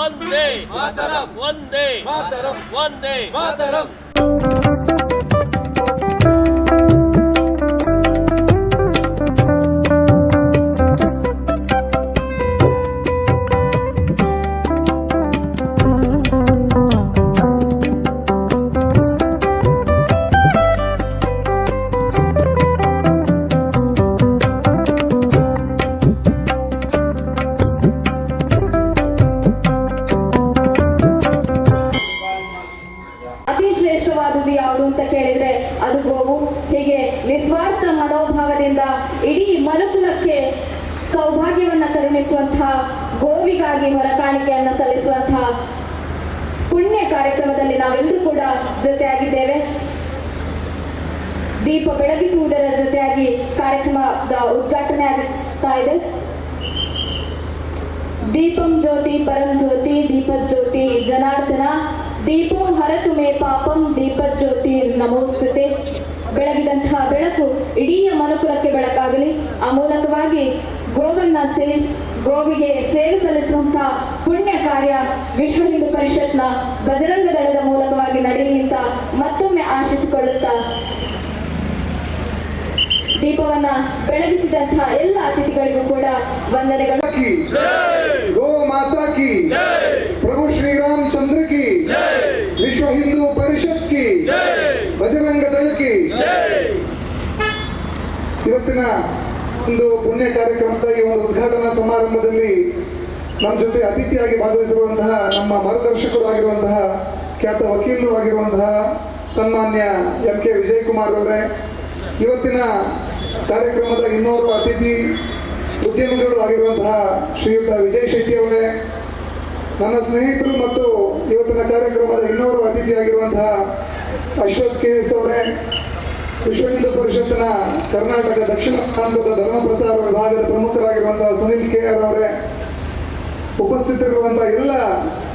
ವಂದೇ ಮಾತರಂ ವಂದೇ ಮಾತರಂ ವಂದೇ ಮಾತರಂ. ಶ್ರೇಷ್ಠವಾದುದು ಯಾವುದು ಅಂತ ಕೇಳಿದ್ರೆ ಅದು ಗೋವು. ಹೀಗೆ ನಿಸ್ವಾರ್ಥ ಮನೋಭಾವದಿಂದ ಇಡೀ ಮನುಕುಲಕ್ಕೆ ಸೌಭಾಗ್ಯವನ್ನ ಕರುಣಿಸುವಂತಹ ಗೋವಿಗಾಗಿ ಹೊರಕಾಣಿಕೆಯನ್ನ ಸಲ್ಲಿಸುವಂತಹ ಪುಣ್ಯ ಕಾರ್ಯಕ್ರಮದಲ್ಲಿ ನಾವೆಲ್ಲರೂ ಕೂಡ ಜೊತೆಯಾಗಿದ್ದೇವೆ. ದೀಪ ಬೆಳಗಿಸುವುದರ ಜೊತೆಯಾಗಿ ಕಾರ್ಯಕ್ರಮದ ಉದ್ಘಾಟನೆ ಆಗ್ತಾ ಇದೆ. ದೀಪಂ ಜ್ಯೋತಿ ಪರಂ ಜ್ಯೋತಿ ದೀಪಜ್ಯೋತಿ ಜನಾರ್ದನ ದೀಪೋ ಹರತು ಮೇ ಪಾಪಂ ದೀಪಜ್ಯೋತಿ ನಮೋಸ್ತುತೆ. ಬೆಳಗಿದಂತಹ ಬೆಳಕು ಇಡೀ ಮನುಕುಲಕ್ಕೆ ಬೆಳಕಾಗಲಿ. ಆ ಮೂಲಕವಾಗಿ ಗೋವಿಗೆ ಸೇವೆ ಸಲ್ಲಿಸುವಂತಹ ಪುಣ್ಯ ಕಾರ್ಯ ವಿಶ್ವ ಹಿಂದೂ ಪರಿಷತ್ನ ಬಜರಂಗ ದಳದ ಮೂಲಕವಾಗಿ ನಡೆಯಲಿ ಅಂತ ಮತ್ತೊಮ್ಮೆ ಆಶಿಸಿಕೊಳ್ಳುತ್ತಾ ದೀಪವನ್ನ ಬೆಳಗಿಸಿದಂತಹ ಎಲ್ಲ ಅತಿಥಿಗಳಿಗೂ ಕೂಡ ವಂದನೆಗಳು. ಗೋ ಮಾತಾ ಕಿ ಪ್ರಭು ಶ್ರೀರಾಮಚಂದ್ರ ಕಿ ವಿಶ್ವ ಹಿಂದೂ ಪರಿಷತ್ ಕಿ ಬಜರಂಗ ದಳ ಕಿ. ಇವತ್ತಿನ ಒಂದು ಪುಣ್ಯ ಕಾರ್ಯಕ್ರಮದ ಈ ಒಂದು ಉದ್ಘಾಟನಾ ಸಮಾರಂಭದಲ್ಲಿ ನಮ್ಮ ಜೊತೆ ಅತಿಥಿಯಾಗಿ ಭಾಗವಹಿಸಿರುವಂತಹ ನಮ್ಮ ಮಾರ್ಗದರ್ಶಕರು ಆಗಿರುವಂತಹ ಖ್ಯಾತ ವಕೀಲರು ಆಗಿರುವಂತಹ ಸನ್ಮಾನ್ಯ ಎಂ ಕೆ ವಿಜಯಕುಮಾರ್ ಅವರೇ, ಇವತ್ತಿನ ಕಾರ್ಯಕ್ರಮದ ಇನ್ನೋರ್ವ ಅತಿಥಿ ಉದ್ಯಮಿಗಳು ಆಗಿರುವಂತಹ ಶ್ರೀಯುತ ವಿಜಯ್ ಶೆಟ್ಟಿ ಅವರೇ, ನನ್ನ ಸ್ನೇಹಿತರು ಮತ್ತು ಇವತ್ತಿನ ಕಾರ್ಯಕ್ರಮದ ಇನ್ನೋರ್ವ ಅತಿಥಿ ಆಗಿರುವಂತಹ ಅಶ್ವಥ್ ಕೆ ಎಸ್ ಅವರೇ, ವಿಶ್ವ ಹಿಂದೂ ಪರಿಷತ್ತಿನ ಕರ್ನಾಟಕ ದಕ್ಷಿಣ ಪ್ರಾಂತದ ಧರ್ಮ ಪ್ರಸಾರ ವಿಭಾಗದ ಪ್ರಮುಖರಾಗಿರುವಂತಹ ಸುನಿಲ್ ಕೆ ಆರ್ ಅವರೇ, ಉಪಸ್ಥಿತರಿರುವಂತಹ ಎಲ್ಲ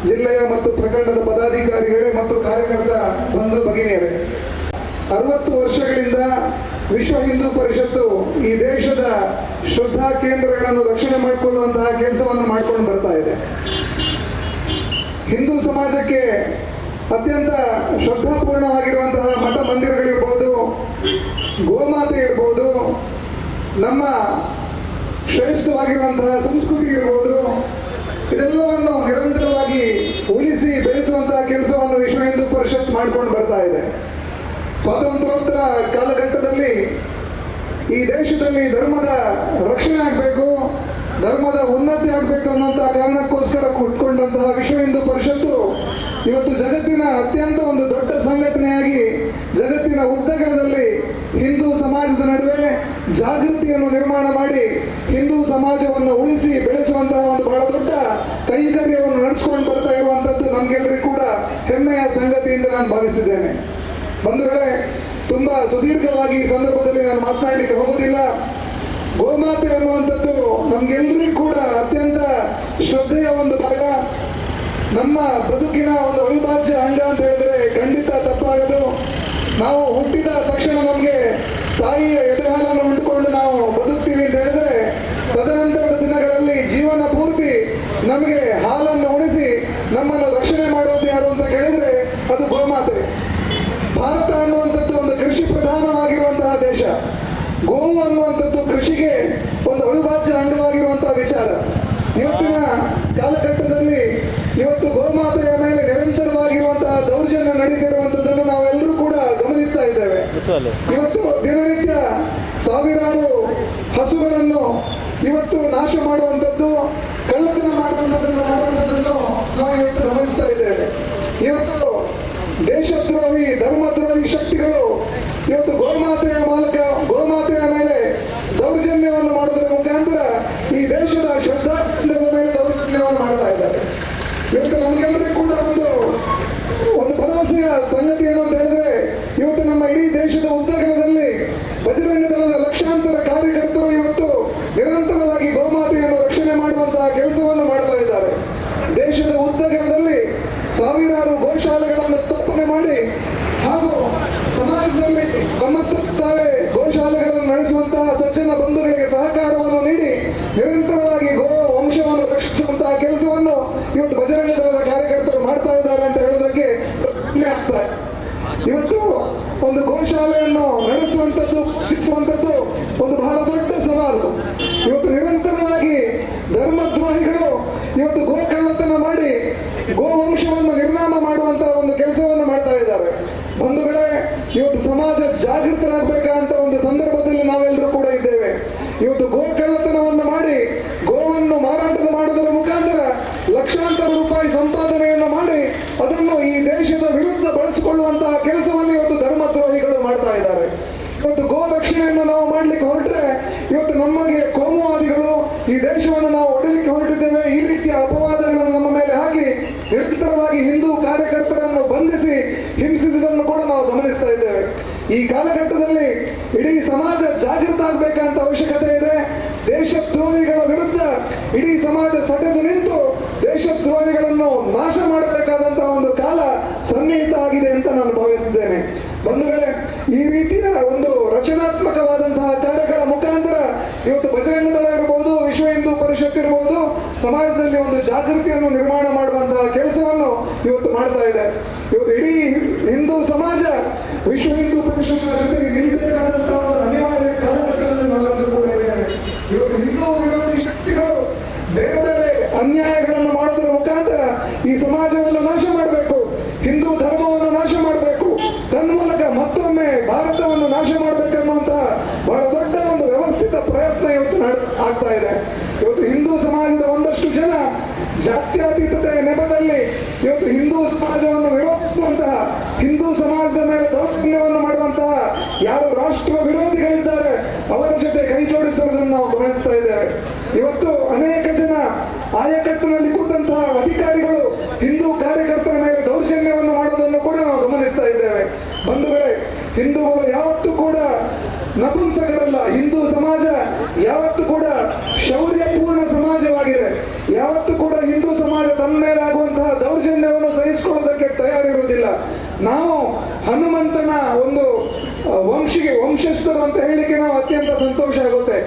ಜಿಲ್ಲೆಯ ಮತ್ತು ಪ್ರಖಂಡದ ಪದಾಧಿಕಾರಿಗಳೇ ಮತ್ತು ಕಾರ್ಯಕರ್ತ ಬಂಧು ಭಗಿನಿಯರೇ, 60 ವರ್ಷಗಳಿಂದ ವಿಶ್ವ ಹಿಂದೂ ಪರಿಷತ್ತು ಈ ದೇಶದ ಶ್ರದ್ಧಾ ಕೇಂದ್ರಗಳನ್ನು ರಕ್ಷಣೆ ಮಾಡಿಕೊಳ್ಳುವಂತಹ ಕೆಲಸವನ್ನು ಮಾಡಿಕೊಂಡು ಬರ್ತಾ ಇದೆ. ಹಿಂದೂ ಸಮಾಜಕ್ಕೆ ಅತ್ಯಂತ ಶ್ರದ್ಧಾಪೂರ್ಣವಾಗಿರುವಂತಹ ಮಠ ಮಂದಿರಗಳಿರ್ಬೋದು, ಗೋಮಾತೆ ಇರ್ಬೋದು, ನಮ್ಮ ಶ್ರೇಷ್ಠವಾಗಿರುವಂತಹ ಸಂಸ್ಕೃತಿ ಇರ್ಬೋದು, ಇದೆಲ್ಲವನ್ನು ನಿರಂತರವಾಗಿ ಉಳಿಸಿ ಬೆಳೆಸುವಂತಹ ಕೆಲಸವನ್ನು ವಿಶ್ವ ಹಿಂದೂ ಪರಿಷತ್ ಮಾಡ್ಕೊಂಡು ಬರ್ತಾ ಇದೆ. ಸ್ವಾತಂತ್ರ್ಯೋತ್ತರ ಕಾಲಘಟ್ಟದಲ್ಲಿ ಈ ದೇಶದಲ್ಲಿ ಧರ್ಮದ ರಕ್ಷಣೆ ಆಗಬೇಕು, ಧರ್ಮದ ಉನ್ನತಿ ಆಗಬೇಕು ಅನ್ನುವಂತಹ ಕಾರಣಕ್ಕೋಸ್ಕರ ಹುಟ್ಕೊಂಡಂತಹ ವಿಶ್ವ ಹಿಂದೂ ಪರಿಷತ್ತು ಇವತ್ತು ಜಗತ್ತಿನ ಅತ್ಯಂತ ಒಂದು ದೊಡ್ಡ ಸಂಘಟನೆಯಾಗಿ ಜಗತ್ತಿನ ಉದ್ದಗಲದಲ್ಲಿ ಹಿಂದೂ ಸಮಾಜದ ನಡುವೆ ಜಾಗೃತಿಯನ್ನು ನಿರ್ಮಾಣ ಮಾಡಿ ಹಿಂದೂ ಸಮಾಜವನ್ನು ಉಳಿಸಿ ಬೆಳೆಸುವಂತಹ ಒಂದು ಬಹಳ ದೊಡ್ಡ ಕೈಂಕರ್ಯವನ್ನು ನಡೆಸಿಕೊಂಡು ಬರ್ತಾ ಇರುವಂತದ್ದು ನಮ್ಗೆಲ್ಲರಿಗೂ ಕೂಡ ಹೆಮ್ಮೆಯ ಸಂಗತಿಯಿಂದ ನಾನು ಭಾವಿಸಿದ್ದೇನೆ. ಬಂಧುಗಳೇ, ತುಂಬಾ ಸುದೀರ್ಘವಾಗಿ ಈ ಸಂದರ್ಭದಲ್ಲಿ ನಾನು ಮಾತನಾಡಲಿಕ್ಕೆ ಹೋಗುವುದಿಲ್ಲ. ಗೋಮಾತೆ ಅನ್ನುವಂಥದ್ದು ನಮ್ಗೆಲ್ಲರಿಗೂ ಕೂಡ ಅತ್ಯಂತ ಶ್ರದ್ಧೆಯ ಒಂದು ಭಾಗ, ನಮ್ಮ ಬದುಕಿನ ಒಂದು ಅವಿಭಾಜ್ಯ ಅಂಗ ಅಂತ ಹೇಳಿದ್ರೆ ಖಂಡಿತ ತಪ್ಪಾಗದು. ನಾವು ಹುಟ್ಟಿದ ತಕ್ಷಣ ನಮಗೆ ತಾಯಿಯ ಎದೆಹಾಲನ್ನು ಉಂಟುಕೊಂಡು ನಾವು ಬದುಕ್ತೀವಿ ಅಂತ ಹೇಳಿದ್ರೆ, ತದನಂತರದ ದಿನಗಳಲ್ಲಿ ಜೀವನ ಪೂರ್ತಿ ನಮಗೆ ಹಾಲನ್ನು ಉಣಿಸಿ ನಮ್ಮನ್ನು ರಕ್ಷಣೆ ಮಾಡುವುದು ಯಾರು ಅಂತ ಕೇಳಿದ್ರೆ ಅದು ಗೋಮಾತೆ. ಭಾರತ ಅನ್ನುವಂಥದ್ದು ಒಂದು ಕೃಷಿ ಪ್ರಧಾನವಾಗಿರುವಂತಹ ದೇಶ. ಗೋವು ಅನ್ನುವಂಥದ್ದು ಕೃಷಿಗೆ ಒಂದು ಅವಿಭಾಜ್ಯ ಅಂಗವಾಗಿರುವಂತಹ ವಿಚಾರ. ಇವತ್ತಿನ ಕಾಲಘಟ್ಟದಲ್ಲಿ ಇವತ್ತು ಗೋಮಾತೆಯ ಮೇಲೆ ನಿರಂತರವಾಗಿರುವಂತಹ ದೌರ್ಜನ್ಯ ನಡೀತಿರುವಂತದ್ದನ್ನು ನಾವೆಲ್ಲರೂ ಕೂಡ ಗಮನಿಸ್ತಾ ಇದ್ದೇವೆ. ಇವತ್ತು ದಿನನಿತ್ಯ ಸಾವಿರಾರು ಹಸುಗಳನ್ನು ಇವತ್ತು ನಾಶ ಮಾಡುವಂಥದ್ದು, ಕಳ್ಳತನ ಮಾಡುವಂಥದ್ದನ್ನು ನಾವು ಇವತ್ತು ಗಮನಿಸ್ತಾ ಇದ್ದೇವೆ. ಇವತ್ತು ದೇಶದ್ರೋಹಿ ಧರ್ಮದ್ರೋಹಿ ಶಕ್ತಿಗಳು ಇವತ್ತು ಗೋಮಾತೆಯ ಮೇಲೆ ದೌರ್ಜನ್ಯವನ್ನು ಮಾಡುವುದರ ಮುಖಾಂತರ ಈ ದೇಶದ ಶ್ರದ್ಧಾ ಕೇಂದ್ರದ ಮೇಲೆ ದೌರ್ಜನ್ಯವನ್ನು ಮಾಡ್ತಾ ಇದ್ದಾರೆ. ಇವತ್ತು ನಮಗೆಲ್ಲರಿಗೂ ಕೂಡ ಒಂದು ಭರವಸೆಯ ಸಂಗತಿ ಏನು ಅಂತ ಹೇಳಿದ್ರೆ, ಇವತ್ತು ನಮ್ಮ ಇಡೀ ದೇಶದ ಉದ್ದಗಲದಲ್ಲಿ ಬಜರಂಗ ದಳದ ಲಕ್ಷಾಂತರ ಕಾರ್ಯಕರ್ತರು ಇವತ್ತು ನಿರಂತರವಾಗಿ ಗೋಮಾತೆಯನ್ನು ರಕ್ಷಣೆ ಮಾಡುವಂತಹ ಕೆಲಸವನ್ನು ಮಾಡ್ತಾ ಇದ್ದಾರೆ. ದೇಶದ ಉದ್ದಗಲದಲ್ಲಿ ಸಾವಿರಾರು ಗೋಶಾಲೆಗಳನ್ನು ಸ್ಥಾಪನೆ ಮಾಡಿ ಹಾಗೂ ಸಮಾಜದಲ್ಲಿ ತಮ್ಮಷ್ಟೇ ಗೋಶಾಲೆಗಳನ್ನು ನಡೆಸುವಂತಹ ಸಜ್ಜನ ಬಂಧುಗಳಿಗೆ ಸಹಕಾರವನ್ನು ನೀಡಿ ನಿರಂತರವಾಗಿ ಗೋ ವಂಶವನ್ನು ರಕ್ಷಿಸುವಂತಹ ಕೆಲಸವನ್ನು ಇವತ್ತು ಬಜರಂಗ ದಳ ಇವತ್ತು ಒಂದು ಗೋಶಾಲೆಯನ್ನು ನಡೆಸುವಂಥದ್ದು ಶಿಕ್ಷುವಂಥದ್ದು ಒಂದು ಬಹಳ ದೊಡ್ಡ ಸವಾಲು. ಇವತ್ತು ನಿರಂತರವಾಗಿ ಧರ್ಮದ್ರೋಹಿಗಳು ಇವತ್ತು ಗೋಕಳ್ಳತನ ಮಾಡಿ ಗೋವಂಶವನ್ನು ನಿರ್ನಾಮ ಮಾಡುವಂತ ಒಂದು ಕೆಲಸವನ್ನು ಮಾಡ್ತಾ ಇದ್ದಾರೆ. ಬಂಧುಗಳೇ, ಇವತ್ತು ಸಮಾಜ ಜಾಗೃತರಾಗಬೇಕಂತ ಒಂದು ಸಂದರ್ಭದಲ್ಲಿ ನಾವೆಲ್ಲರೂ ಕೂಡ ಇದ್ದೇವೆ. ಇವತ್ತು ಗೋಕಳ್ಳತನವನ್ನು ಮಾಡಿ ಗೋವನ್ನು ಮಾರಾಟ ಮಾಡುವುದರ ಮುಖಾಂತರ ಲಕ್ಷಾಂತರ ರೂಪಾಯಿ ಸಂಪಾದನೆಯನ್ನು ಮಾಡಿ ಅದನ್ನು ಈ ದೇಶದ ವಿರುದ್ಧ ಬಳಸಿಕೊಳ್ಳುವಂತಹ ಕೆಲಸವನ್ನು ಇವತ್ತು ಧರ್ಮದ್ರೋಹಿಗಳು ಮಾಡ್ತಾ ಇದ್ದಾರೆ. ಇವತ್ತು ಗೋ ರಕ್ಷಣೆಯನ್ನು ನಾವು ಮಾಡ್ಲಿಕ್ಕೆ ಹೊರಟ್ರೆ ಇವತ್ತು ನಮಗೆ ಕೋಮುವಾದಿಗಳು ಈ ದೇಶವನ್ನು ನಾವು ಒಡೆಯಲಿಕ್ಕೆ ಹೊರಟಿದ್ದೇವೆ, ಈ ರೀತಿಯ ಅಪವಾದಗಳನ್ನು ನಮ್ಮ ಮೇಲೆ ಹಾಕಿ ನಿರಂತರವಾಗಿ ಹಿಂದೂ ಕಾರ್ಯಕರ್ತರನ್ನು ಬಂಧಿಸಿ ಹಿಂಸಿಸುವುದನ್ನು ಕೂಡ ನಾವು ಗಮನಿಸ್ತಾ ಇದ್ದೇವೆ. ಈ ಕಾಲಘಟ್ಟದಲ್ಲಿ ಇಡೀ ಸಮಾಜ ಜಾಗೃತ ಆಗಬೇಕಂತ ಅವಶ್ಯಕತೆ ಇದೆ. ದೇಶದ್ರೋಹಿಗಳ ವಿರುದ್ಧ ಇಡೀ ಸಮಾಜ ಸೆಟೆದು ನಿಂತು ದೇಶದ್ರೋಹಿಗಳನ್ನು ನಾಶ ಮಾಡಬೇಕಾದಂತಹ ಒಂದು ಕಾಲ ಸನ್ನಿಹಿತ ಆಗಿದೆ ಅಂತ ನಾನು ಭಾವಿಸಿದ್ದೇನೆ. ಬಂಧುಗಳೇ, ಈ ರೀತಿಯ ಒಂದು ರಚನಾತ್ಮಕವಾದಂತಹ ಕಾರ್ಯಗಳ ಮುಖಾಂತರ ಇವತ್ತು ಬಜರಂಗ ದಳ ಇರಬಹುದು, ವಿಶ್ವ ಹಿಂದೂ ಪರಿಷತ್ ಇರಬಹುದು, ಸಮಾಜದಲ್ಲಿ ಒಂದು ಜಾಗೃತಿಯನ್ನು ನಿರ್ಮಾಣ ಮಾಡುವಂತಹ ಕೆಲಸವನ್ನು ಇವತ್ತು ಮಾಡ್ತಾ ಇದೆ. ಇವತ್ತು ಇಡೀ ಹಿಂದೂ ಸಮಾಜ ವಿಶ್ವ ಹಿಂದೂ ಪರಿಷತ್ನ ಜೊತೆಗೆ ನಿಲ್ಲಬೇಕಾದಂತಹ ಒಂದು ಅನಿವಾರ್ಯ ಕಾಲಘಟ್ಟದಲ್ಲಿ ನಾವೆಲ್ಲರೂ ಕೂಡ ಇದ್ದೇವೆ. ಇವತ್ತು ಹಿಂದೂ ವಿರೋಧಿ ಶಕ್ತಿಗಳು ಬೇರೆ ಬೇರೆ ಅನ್ಯಾಯಗಳನ್ನು ಮಾಡೋದರ ಮುಖಾಂತರ ಈ ಸಮಾಜವನ್ನು ನಾಶ ಮಾಡಬೇಕು, ಹಿಂದೂ ಧರ್ಮವನ್ನು ನಾಶ ಮಾಡಬೇಕು, ತನ್ಮೂಲಕ ಮತ್ತೊಮ್ಮೆ ಭಾರತವನ್ನು ನಾಶ ಮಾಡಬೇಕೆನ್ನುವಂತಹ ಬಹಳ ದೊಡ್ಡ ಒಂದು ವ್ಯವಸ್ಥಿತ ಪ್ರಯತ್ನ ಇವತ್ತು ಆಗ್ತಾ ಇದೆ. ಇವತ್ತು ಹಿಂದೂ ಸಮಾಜದ ಒಂದಷ್ಟು ಜನ ಜಾತ್ಯತೀತತೆಯ ನೆಪದಲ್ಲಿ ಇವತ್ತು ಹಿಂದೂ ಸಮಾಜವನ್ನು ವಿರೋಧಿಸುವಂತಹ, ಹಿಂದೂ ಸಮಾಜದ ಮೇಲೆ ದೌರ್ಜನ್ಯವನ್ನು ಮಾಡುವಂತಹ ಯಾರು ರಾಷ್ಟ್ರ ವಿರೋಧಿಗಳಿದ್ದಾರೆ ಅವರ ಜೊತೆ ಕೈ ಜೋಡಿಸುವುದನ್ನು ನಾವು ಗಮನಿಸ್ತಾ ಇದ್ದೇವೆ. ಇವತ್ತು ಅನೇಕ ಜನ ಆಯಕಟ್ಟಿನಲ್ಲಿ ಕೂತಂತಹ ಅಧಿಕಾರಿಗಳು ಹಿಂದೂ ಕಾರ್ಯಕರ್ತರ ಮೇಲೆ ದೌರ್ಜನ್ಯವನ್ನು ಮಾಡುವುದನ್ನು ಕೂಡ ನಾವು ಗಮನಿಸ್ತಾ ಇದ್ದೇವೆ. ಬಂಧುಗಳೇ, ಹಿಂದೂಗಳು ಯಾವತ್ತೂ ಕೂಡ ನಪುಂಸಕರಲ್ಲ. ಹಿಂದೂ ಸಮಾಜ ಯಾವತ್ತೂ ಕೂಡ ಶೌರ್ಯಪೂರ್ಣ ಸಮಾಜವಾಗಿದೆ. ಯಾವತ್ತೂ ಕೂಡ ಹಿಂದೂ ಸಮಾಜ ತನ್ನ ಮೇಲಾಗುವಂತಹ ದೌರ್ಜನ್ಯವನ್ನು ಸಹಿಸಿಕೊಳ್ಳೋದಕ್ಕೆ ತಯಾರಿರುವುದಿಲ್ಲ. ನಾವು ಹನುಮಂತನ ಒಂದು ವಂಶಸ್ಥರು ಅಂತ ಹೇಳಿಕೆ ನಾವು ಅತ್ಯಂತ ಸಂತೋಷ ಆಗುತ್ತೆ.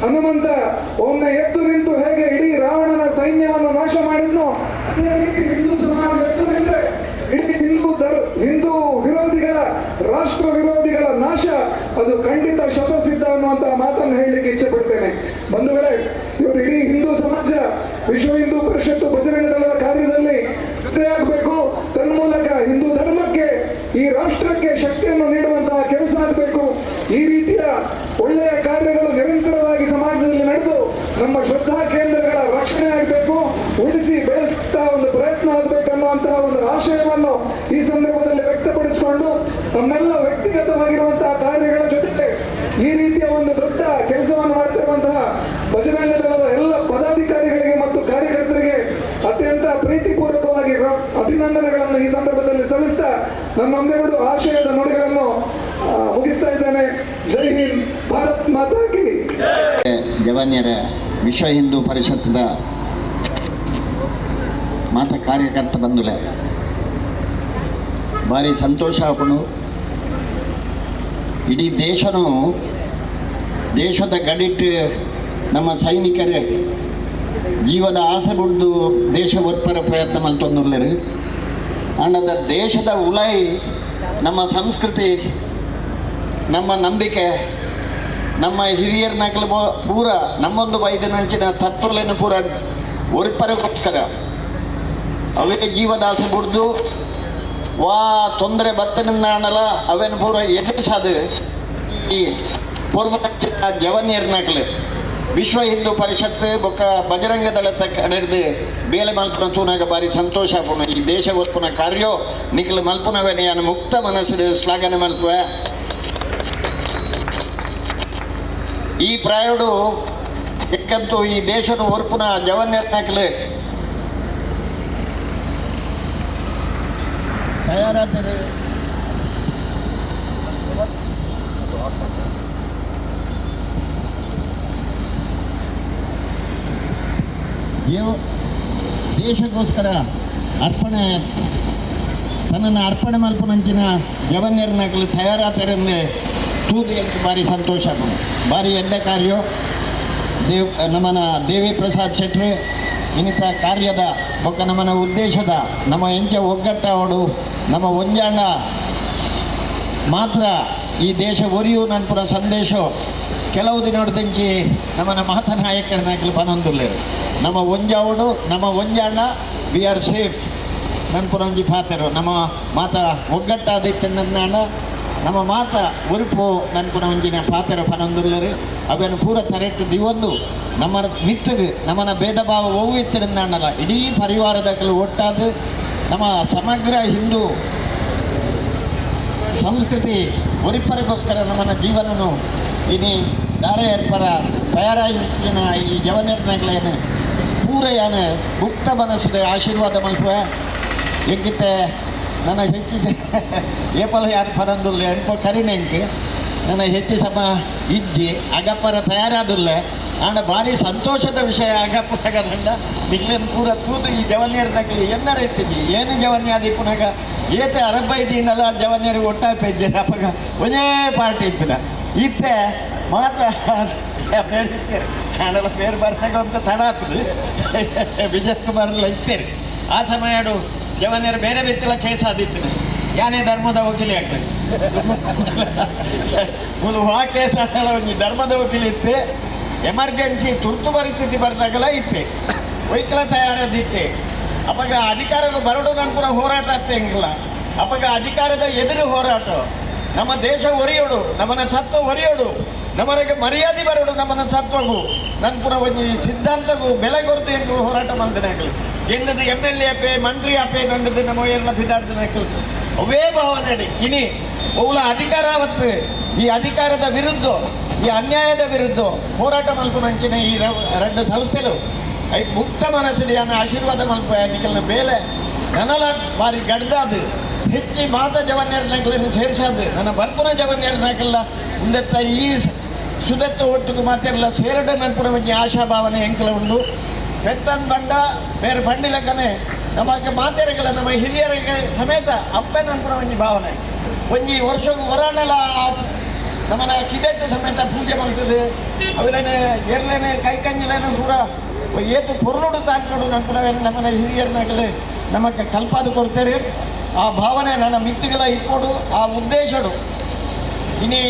ಹನುಮಂತ ಒಮ್ಮೆ ಎದ್ದು ನಿಂತು ಹೇಗೆ ಇಡೀ ರಾವಣನ ಸೈನ್ಯವನ್ನು ನಾಶ ಮಾಡಿದ್ನೋ ಅದೇ ರೀತಿ ಹಿಂದೂ ಸಮಾಜ ಎದ್ದು ನಿಂತರೆ ಇಡೀ ಹಿಂದೂ ವಿರೋಧಿಗಳ, ರಾಷ್ಟ್ರ ವಿರೋಧಿಗಳ ನಾಶ ಅದು ಖಂಡಿತ ಶತಸಿದ್ಧ ಅನ್ನುವಂತ ಮಾತನ್ನು ಹೇಳಲಿಕ್ಕೆ ಇಚ್ಛೆ ಪಡ್ತೇನೆ. ಬಂಧುಗಳೇ, ಇವತ್ತು ಇಡೀ ಹಿಂದೂ ಸಮಾಜ ವಿಶ್ವ ಹಿಂದೂ ಪರಿಷತ್ತು ಬಜರಂಗ ದಳದ ಕಾರ್ಯದಲ್ಲಿ ಜೊತೆಯಾಗಬೇಕು. ತನ್ಮೂಲಕ ಹಿಂದೂ ಧರ್ಮಕ್ಕೆ, ಈ ರಾಷ್ಟ್ರಕ್ಕೆ ಶಕ್ತಿಯನ್ನು ನೀಡುವಂತಹ ಕೆಲಸ ಆಗಬೇಕು. ಈ ರೀತಿಯ ಒಳ್ಳೆಯ ಕಾರ್ಯಗಳು ನಿರಂತರವಾಗಿ ಸಮಾಜದಲ್ಲಿ ನಡೆದು ನಮ್ಮ ಶ್ರದ್ಧಾ ಕೇಂದ್ರಗಳ ರಕ್ಷಣೆ ಆಗಬೇಕು, ಉಳಿಸಿ ಬೆಳೆಸುತ್ತಾ ಒಂದು ಪ್ರಯತ್ನ ಆಗಬೇಕನ್ನುವಂತಹ ಒಂದು ಆಶಯವನ್ನು ಈ ಸಂದರ್ಭದಲ್ಲಿ ವ್ಯಕ್ತಪಡಿಸಿಕೊಂಡು ನಮ್ಮೆಲ್ಲ ವ್ಯಕ್ತಿಗತವಾಗಿರುವಂತಹ ಕಾರ್ಯಗಳ ಜೊತೆಗೆ ಈ ರೀತಿಯ ಒಂದು ದೊಡ್ಡ ಕೆಲಸವನ್ನು ಮಾಡ್ತಿರುವಂತಹ ಬಜರಂಗ ದಳದ ಎಲ್ಲ ಪದಾಧಿಕಾರಿಗಳಿಗೆ ಮತ್ತು ಕಾರ್ಯಕರ್ತರಿಗೆ ಅತ್ಯಂತ ಪ್ರೀತಿಪೂರ್ವಕವಾಗಿ ಅಭಿನಂದನೆಗಳನ್ನು ಈ ಸಂದರ್ಭದಲ್ಲಿ ಸಲ್ಲಿಸ್ತಾ ನನ್ನ ಒಂದೆರಡು ಆಶಯದ ನುಡಿಗಳನ್ನು ಮುಗಿಸ್ತಾ ಇದ್ದೇನೆ. ಜೈ ಹಿಂದ್, ಭಾರತ್ ಮಾತಾ ಕಿ ಜೈ. ಜವನ್ಯರ ವಿಶ್ವ ಹಿಂದೂ ಪರಿಷತ್ದ ಮಾತ ಕಾರ್ಯಕರ್ತ ಬಂಧುಲೆ ಭಾರಿ ಸಂತೋಷ ಆಪಣು. ಇಡೀ ದೇಶದ ಗಡಿಟ್ಟು ನಮ್ಮ ಸೈನಿಕರೇ ಜೀವದ ಆಸೆ ಬಿಡ್ದು ದೇಶ ಒಪ್ಪರ ಪ್ರಯತ್ನ ಮಲ್ತೊಂದುಳ್ಳರು. ಅಂಡದ ದೇಶದ ಉಲೈ ನಮ್ಮ ಸಂಸ್ಕೃತಿ, ನಮ್ಮ ನಂಬಿಕೆ, ನಮ್ಮ ಹಿರಿಯರ ನಕಲು ಪೂರ ನಮ್ಮೊಂದು ವೈದ್ಯನಂಚಿನ ತತ್ವಗಳನ್ನು ಪೂರ ಒರಿಪರಗೋಸ್ಕರ ಅವೇ ಜೀವದಾಸೆ ಬಿಡ್ದು ವಾ ತೊಂದರೆ ಬತ್ತನಿಂದ ಅನ್ನಲ್ಲ ಅವೇನು ಪೂರ ಎದುರಿಸದು ಈ ಪೂರ್ವಚಿನ ಜವನ್ಯರ ನಕಲು ವಿಶ್ವ ಹಿಂದೂ ಪರಿಷತ್ ಬೊಕ್ಕ ಬಜರಂಗ ದಳದ ಕಡೆದು ಬೇಲೆ ಮಲ್ಪುನ ತೂನಾಗ ಬಾರಿ ಸಂತೋಷ ಆಪುಣ. ಈ ದೇಶ ಒಪ್ಪುನ ಕಾರ್ಯೋ ನಿಖಲು ಮಲ್ಪುನವೇನೆ ನಾನು ಮುಕ್ತ ಮನಸ್ಸು ಶ್ಲಾಘನೆ ಮಲ್ಪುವೆ. ಈ ಪ್ರಾಯೋಡು ಎಕ್ಕಂತೂ ಈ ದೇಶದ ಒರ್ಪುನ ಜವನ್ಯರ ನಕಲು ತಯಾರಾದರೆ ದೇಶಕ್ಕೋಸ್ಕರ ಅರ್ಪಣೆ ತನ್ನನ್ನು ಅರ್ಪಣೆ ಮಲ್ಪನಂಚಿನ ಜವನ್ಯರ ನಕಲು ತಯಾರಾತರೆಂದು ತೂದು ಎಂಟು ಬಾರಿ ಸಂತೋಷ ಬಾರಿ ಎಡ್ಡೆ ಕಾರ್ಯ ನಮ್ಮನ ದೇವಿ ಪ್ರಸಾದ್ ಶೆಟ್ಟಿ ಇನ್ನಿತ ಕಾರ್ಯದ ಬೊಕ್ಕ ನಮ್ಮನ ಉದ್ದೇಶದ ನಮ್ಮ ಎಂಚ ಒಗ್ಗಟ್ಟಾವಡು ನಮ್ಮ ಒಂಜಾಂಡ ಮಾತ್ರ ಈ ದೇಶ ಒರಿಯು ನನ್ಪುರ ಸಂದೇಶ ಕೆಲವು ದಿನದಂಚಿ ನಮ್ಮನ ಮಾತನಾಯಕರನ್ನಾಗಲಿ ಪನೊಂದುಲ್ಲೇರು ನಮ್ಮ ಒಂಜಾವಡು ನಮ್ಮ ಒಂಜಾಣ ವಿ ಆರ್ ಸೇಫ್ ನನ್ಪುರ ಒಂಜಿ ಪಾತೆರು ನಮ್ಮ ಮಾತ ಒಗ್ಗಟ್ಟಾದಿತ್ತು ನನ್ನ ನಮ್ಮ ಮಾತ ಉರುಪು ನನ್ಪುರ ಒಂಜಿನ ಪಾತೆರು ಪನೊಂದುಲ್ಲೇರು ಅವೇನು ಪೂರ ತರೆಟ್ಟು ದಿವೊಂದು ನಮ್ಮ ಮಿತ್ತಗೆ ನಮ್ಮನ ಭೇದ ಭಾವ ಒವ್ವಿತ್ತಿರಂದಲ್ಲ ಇಡೀ ಪರಿವಾರದಕ್ಕಲು ಒಟ್ಟಾದ ನಮ್ಮ ಸಮಗ್ರ ಹಿಂದೂ ಸಂಸ್ಕೃತಿ ಒರಿಪರಿಗೋಸ್ಕರ ನಮ್ಮನ ಜೀವನನು ಇನಿ ದಾರ ಏರ್ಪರ ತಯಾರಾಗಿ ಈ ಜವನೇರ್ನಾಗ್ಲೇನು ಪೂರಯಾನ ಮುಕ್ತ ಮನಸ್ಸಿನ ಆಶೀರ್ವಾದ ಮಲ್ಪುವ ಎಂಗಿತ್ತೆ ನನ್ನ ಹೆಚ್ಚಿದ ಏಪಲ ಯಾರು ಪರಂದುಲ್ಲ ಎನ್ಪ ಕರಿನೆಂಕ್ ನನ್ನ ಹೆಚ್ಚು ಸಮ ಇಜ್ಜಿ ಅಗಪ್ಪರ ತಯಾರಾದುಲ್ಲ ಆಂಡ ಭಾರಿ ಸಂತೋಷದ ವಿಷಯ ಆಗಪ್ಪ ತಗದಂಡ ನಿಗ್ಲೇನು ಪೂರ ತೂತು ಈ ಜವನ್ಯರ್ನಾಗಲಿ ಎನ್ನರ ಇತ್ತಿಜಿ ಏನು ಜವನ್ಯಾದಿ ಪುನಗ ಏತೆ ಅರಬ್ಬೈದಿನಲ್ಲ ಜವನ್ಯರಿಗೆ ಒಟ್ಟಾಗ ಪೆಜ್ಜೆ ಅಪ್ಪಗ ಒಂದೇ ಪಾರ್ಟಿ ಇತ್ತಿನ ಇತ್ತೆ ಮಾತ್ರ ಕಾಣಲ್ಲ ಪೇರು ಬರ್ತಾಗ ಅಂತ ತಡ ಆಗ್ತದೆ ವಿಜಯ್ ಕುಮಾರ್ಲ ಇತ್ತೇರಿ ಆ ಸಮಯಡು ಜವನ್ಯರು ಬೇರೆ ಬೆತ್ತಿಲ್ಲ ಕೇಸ್ ಆದಿತ್ತು ಯಾನೇ ಧರ್ಮದ ವಕೀಲಿ ಆಗ್ತದೆ ಒಂದು ಆ ಕೇಸ್ ಆಡಲ್ಲ ಒಂದು ಧರ್ಮದ ವಕೀಲಿ ಇತ್ತೆ ಎಮರ್ಜೆನ್ಸಿ ತುರ್ತು ಪರಿಸ್ಥಿತಿ ಬರ್ದಾಗಲ್ಲ ಇತ್ತೆ ವೈಕಲ ತಯಾರದಿತ್ತೆ ಅವಾಗ ಅಧಿಕಾರದ ಬರಡು ನನ್ಪುರ ಹೋರಾಟ ಆಗ್ತಂಗಿಲ್ಲ ಅವಾಗ ಅಧಿಕಾರದ ಎದುರು ಹೋರಾಟ ನಮ್ಮ ದೇಶ ಒರಿಯೋಡು ನಮ್ಮನ ತತ್ವ ಒರಿಯೋಡು ನಮಗೆ ಮರ್ಯಾದೆ ಬರೋಡು ನಮ್ಮನ ತತ್ವಗೂ ನನ್ಪುರ ಒಂದು ಸಿದ್ಧಾಂತಗೂ ಬೆಲೆ ಕೊರತೆ ಎಂದು ಹೋರಾಟ ಮಾಡಿದಾಗಲಿ ಎಂದದು MLA ಅಪ್ಪೆ ಮಂತ್ರಿ ಅಪ್ಪೆ ನಂದದು ನಮ್ಮ ಎಲ್ಲ ಬಿದ್ದಾಡ್ದನ ಕೆಲಸ ಅವೇ ಭಾವನೆ ಇನಿ ಅವುಲ ಅಧಿಕಾರಾವತ್ತು ಈ ಅಧಿಕಾರದ ವಿರುದ್ಧ ಈ ಅನ್ಯಾಯದ ವಿರುದ್ಧ ಹೋರಾಟ ಮಲ್ಪುನಂಚಿನ ಈ ಎರಡು ಸಂಸ್ಥೆಗಳು ಐ ಮುಕ್ತ ಮನಸ್ಸಿನ ಆಶೀರ್ವಾದ ಮಲ್ಪ ನಿಕಲ್ನ ಬೇಲೆ ನನಲ ಬಾರಿ ಗಡ್ದಾದು ಹೆಚ್ಚಿ ಮಾತ ಜವನ್ಯರ್ನಾಗಲನ್ನು ಸೇರಿಸಾದು ನನ್ನ ಬರ್ಪುನ ಜವನ್ಯರ್ನಾಗಲ್ಲ ಮುಂದೆತ್ತ ಈ ಸುದೆತ್ತ ಒಟ್ಟಿಗೆ ಮಾತಿರಲ್ಲ ಸೇರಡ ನನ್ಪುರ ಬಗ್ಗೆ ಆಶಾಭಾವನೆ ಎಂಕಲ ಉಂಡು ಪೆತ್ತನ್ ಬಂಡ ಬೇರೆ ಬಂಡಿಲಕ್ಕನೆ ನಮಗೆ ಮಾತೆರಗಲ್ಲ ನಮ್ಮ ಹಿರಿಯರಿಗೆ ಸಮೇತ ಅಪ್ಪೆ ನನ್ಪುರ ಒಂಜಿ ಭಾವನೆ ಒಂಜಿ ವರ್ಷಗೂ ಹೊರಾಣಲ ನಮ್ಮನ ಕಿದೆಟ್ಟು ಸಮೇತ ಪೂಜೆ ಮಾಡ್ತದೆ ಅವರೇನೆ ಎರ್ಲೇನೆ ಕೈಕಂಜಿಲೇನೆ ಪೂರ ಏತು ಪೊರ್ಲುಡು ತಾಂಕೊಂಡು ನನ್ಪುರ ನಮ್ಮನ ಹಿರಿಯರ್ನಾಗಲೇ ನಮಗೆ ಕಲ್ಪಾದು ಕೊಡ್ತಾರೆ ಆ ಭಾವನೆ ನನ್ನ ಮಿತ್ತಿಗೆಲ್ಲ ಇಟ್ಕೊಡು ಆ ಉದ್ದೇಶಡು ಇನಿ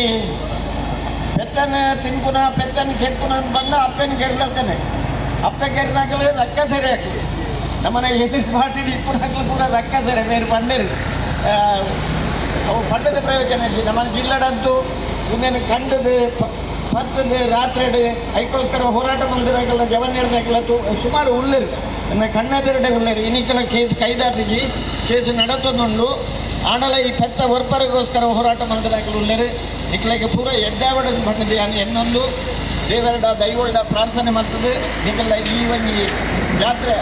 ಪೆತ್ತನ ತಿನ್ಪುನ ಪೆತ್ತನ ಕೆಟ್ಪುನ ಬಂದ ಅಪ್ಪನ ಗೆರ್ಲಕ್ಕನೆ ಅಪ್ಪೆ ಗೆರ್ನಾಗಲೇ ರಕ್ಕ ಸೆರೆ ಹಾಕಲಿ ನಮ್ಮನ ಎದುರು ಪಾರ್ಟಿ ಇಪ್ಪುನಾಗಲೂ ಕೂಡ ರಕ್ಕ ಸೆರೆ ಬೇರೆ ಬಂಡೇರು ಅವು ಪಂಡದ ಪ್ರಯೋಜನ ಇದೆ ನಮ್ಮನ ಜಿಲ್ಲೆಡಂತೂ ಮುಂದೇನು ಕಂಡದು ಪತ್ತದು ರಾತ್ರಿ ಅದಕ್ಕೋಸ್ಕರ ಹೋರಾಟ ಮಾಡಿದಾಗಲ್ಲ ಜವನ್ಯರ್ನಾಗಲ್ಲ ಸುಮಾರು ಉಳ್ಳರು ನನ್ನ ಕಣ್ಣೆದುರುಡೆ ಉಳ್ಳರು ಇನ್ನಿಕ್ಕೆಲ್ಲ ಕೇಸ್ ಕೈದಾತಿಜಿ ಕೇಸ್ ನಡತೊಂದುಂಡು ಆಂಡಲ ಈ ಪೆತ್ತ ವರ್ಪರಿಗೋಸ್ಕರ ಹೋರಾಟ ಮಾಡಿದಾಗಲು ಉಳ್ಳರು ನಿಕ್ಲೆಗೆ ಪೂರ ಎಡ್ಡಾವಡದು ಬಂದಿದೆ ಎನ್ನೊಂದು ದೇವರಡ ದೈವಲ್ಡ ಪ್ರಾರ್ಥನೆ ಮಾಡ್ತದೆ ನಿಕ್ಕೆಲ್ಲ ಈ ಒಂದು ಜಾತ್ರೆ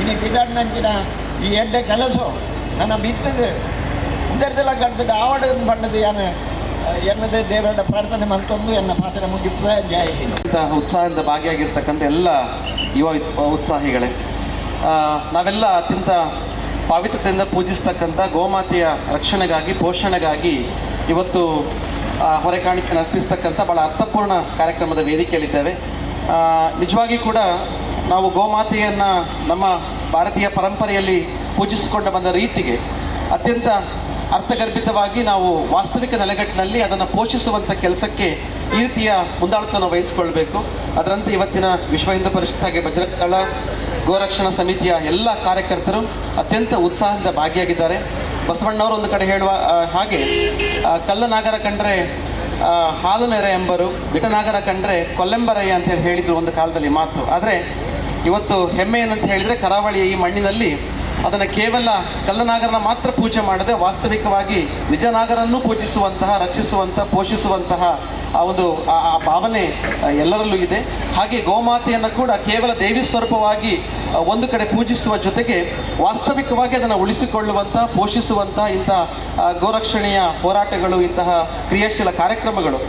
ಇನ್ನು ಬಿದಾಡ್ನಂಚಿನ ಈ ಎಡ್ಡೆ ಕೆಲಸ ನನ್ನ ಬಿತ್ತದು ಉದರ್ದೆಲ್ಲ ಕಡ್ತದೆ ಆವಡನ್ನು ಬಂದದ್ದು ಎನ್ನದೇ ದೇವರಡ ಪ್ರಾರ್ಥನೆ ಮಾಡ್ಕೊಂಡು ಎನ್ನ ಪಾತ್ರ ಮುಗಿಪ ಜಯ ಹಿಂದ್. ಉತ್ಸಾಹದಿಂದ ಭಾಗಿಯಾಗಿರ್ತಕ್ಕಂಥ ಎಲ್ಲ ಯುವ ಉತ್ಸಾಹಿಗಳೇ, ನಾವೆಲ್ಲ ಅತ್ಯಂತ ಪಾವಿತ್ರತೆಯಿಂದ ಪೂಜಿಸ್ತಕ್ಕಂಥ ಗೋಮಾತೆಯ ರಕ್ಷಣೆಗಾಗಿ ಪೋಷಣೆಗಾಗಿ ಇವತ್ತು ಹೊರೆಕಾಣಿಕೆ ಅರ್ಪಿಸ್ತಕ್ಕಂಥ ಭಾಳ ಅರ್ಥಪೂರ್ಣ ಕಾರ್ಯಕ್ರಮದ ವೇದಿಕೆಯಲ್ಲಿದ್ದೇವೆ. ನಿಜವಾಗಿ ಕೂಡ ನಾವು ಗೋಮಾತೆಯನ್ನು ನಮ್ಮ ಭಾರತೀಯ ಪರಂಪರೆಯಲ್ಲಿ ಪೂಜಿಸಿಕೊಂಡು ಬಂದ ರೀತಿಗೆ ಅತ್ಯಂತ ಅರ್ಥಗರ್ಭಿತವಾಗಿ ನಾವು ವಾಸ್ತವಿಕ ನೆಲೆಗಟ್ಟಿನಲ್ಲಿ ಅದನ್ನು ಪೋಷಿಸುವಂಥ ಕೆಲಸಕ್ಕೆ ಈ ರೀತಿಯ ಮುಂದಾಳತ್ವವನ್ನು ವಹಿಸಿಕೊಳ್ಬೇಕು. ಅದರಂತೆ ಇವತ್ತಿನ ವಿಶ್ವ ಹಿಂದೂ ಪರಿಷತ್ ಹಾಗೆ ಬಜರಂಗ ದಳ ಗೋರಕ್ಷಣಾ ಸಮಿತಿಯ ಎಲ್ಲ ಕಾರ್ಯಕರ್ತರು ಅತ್ಯಂತ ಉತ್ಸಾಹದಿಂದ ಭಾಗಿಯಾಗಿದ್ದಾರೆ. ಬಸವಣ್ಣವರು ಒಂದು ಕಡೆ ಹೇಳುವ ಹಾಗೆ ಕಲ್ಲನಾಗರ ಕಂಡ್ರೆ ಹಾಲು ನೆರೆ ಎಂಬರು, ಬಿಟನಾಗರ ಕಂಡ್ರೆ ಕೊಲ್ಲೆಂಬರಯ್ಯ ಅಂತೇಳಿ ಹೇಳಿದ್ರು ಒಂದು ಕಾಲದಲ್ಲಿ ಮಾತು. ಆದರೆ ಇವತ್ತು ಹೆಮ್ಮೆ ಏನಂತ ಹೇಳಿದರೆ ಕರಾವಳಿಯ ಈ ಮಣ್ಣಿನಲ್ಲಿ ಅದನ್ನು ಕೇವಲ ಕಲ್ಲನಾಗರನ ಮಾತ್ರ ಪೂಜೆ ಮಾಡದೆ ವಾಸ್ತವಿಕವಾಗಿ ನಿಜ ನಾಗರನ್ನು ಪೂಜಿಸುವಂತಹ, ರಕ್ಷಿಸುವಂತಹ, ಪೋಷಿಸುವಂತಹ ಆ ಒಂದು ಆ ಭಾವನೆ ಎಲ್ಲರಲ್ಲೂ ಇದೆ. ಹಾಗೆ ಗೋಮಾತೆಯನ್ನು ಕೂಡ ಕೇವಲ ದೇವಿ ಸ್ವರೂಪವಾಗಿ ಒಂದು ಕಡೆ ಪೂಜಿಸುವ ಜೊತೆಗೆ ವಾಸ್ತವಿಕವಾಗಿ ಅದನ್ನು ಉಳಿಸಿಕೊಳ್ಳುವಂತಹ, ಪೋಷಿಸುವಂತಹ ಇಂತಹ ಗೋರಕ್ಷಣೆಯ ಹೋರಾಟಗಳು, ಇಂತಹ ಕ್ರಿಯಾಶೀಲ ಕಾರ್ಯಕ್ರಮಗಳು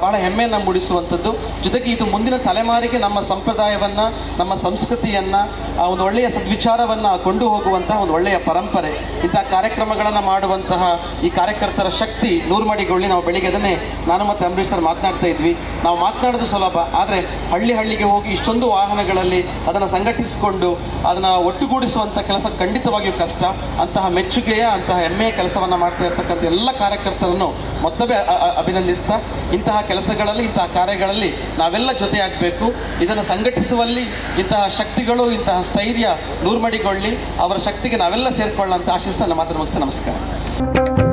ಬಹಳ ಹೆಮ್ಮೆಯನ್ನು ಮೂಡಿಸುವಂಥದ್ದು. ಜೊತೆಗೆ ಇದು ಮುಂದಿನ ತಲೆಮಾರಿಗೆ ನಮ್ಮ ಸಂಪ್ರದಾಯವನ್ನು, ನಮ್ಮ ಸಂಸ್ಕೃತಿಯನ್ನು, ಒಂದು ಒಳ್ಳೆಯ ಸದ್ವಿಚಾರವನ್ನು ಕೊಂಡು ಹೋಗುವ ಮಾಡುವಂತಹ ಒಂದು ಒಳ್ಳೆಯ ಪರಂಪರೆ. ಇಂತಹ ಕಾರ್ಯಕ್ರಮಗಳನ್ನು ಮಾಡುವಂತಹ ಈ ಕಾರ್ಯಕರ್ತರ ಶಕ್ತಿ ನೂರ್ಮಡಿಗೊಳ್ಳಿ. ನಾವು ಬೆಳಿಗ್ಗೆ ಅದನ್ನೇ ನಾನು ಮತ್ತು ಅಂಬರೀಶ್ ಸರ್ ಮಾತನಾಡ್ತಾ ಇದ್ವಿ. ನಾವು ಮಾತನಾಡೋದು ಸುಲಭ, ಆದರೆ ಹಳ್ಳಿಗೆ ಹೋಗಿ ಇಷ್ಟೊಂದು ವಾಹನಗಳಲ್ಲಿ ಅದನ್ನು ಸಂಘಟಿಸಿಕೊಂಡು ಅದನ್ನು ಒಟ್ಟುಗೂಡಿಸುವಂಥ ಕೆಲಸ ಖಂಡಿತವಾಗಿಯೂ ಕಷ್ಟ. ಅಂತಹ ಮೆಚ್ಚುಗೆಯ ಅಂತಹ ಹೆಮ್ಮೆಯ ಕೆಲಸವನ್ನು ಮಾಡ್ತಾ ಇರ್ತಕ್ಕಂಥ ಎಲ್ಲ ಕಾರ್ಯಕರ್ತರನ್ನು ಮತ್ತೊಮ್ಮೆ ಅಭಿನಂದಿಸ್ತಾ, ಇಂತಹ ಕೆಲಸಗಳಲ್ಲಿ ಇಂತಹ ಕಾರ್ಯಗಳಲ್ಲಿ ನಾವೆಲ್ಲ ಜೊತೆಯಾಗಬೇಕು. ಇದನ್ನು ಸಂಘಟಿಸುವಲ್ಲಿ ಇಂತಹ ಶಕ್ತಿಗಳು, ಇಂತಹ ಸ್ಥೈರ್ಯ ನೂರ್ಮಡಿಗೊಳ್ಳಿ. ಅವರ ಶಕ್ತಿಗೆ ನಾವೆಲ್ಲ ಸೇರಿಕೊಳ್ಳೋಂಥ ಆಶಿಸ್ತಾ ನನ್ನ ಮಾತನ್ನು ಮುಗಿಸ್ತಾ ನಮಸ್ಕಾರ.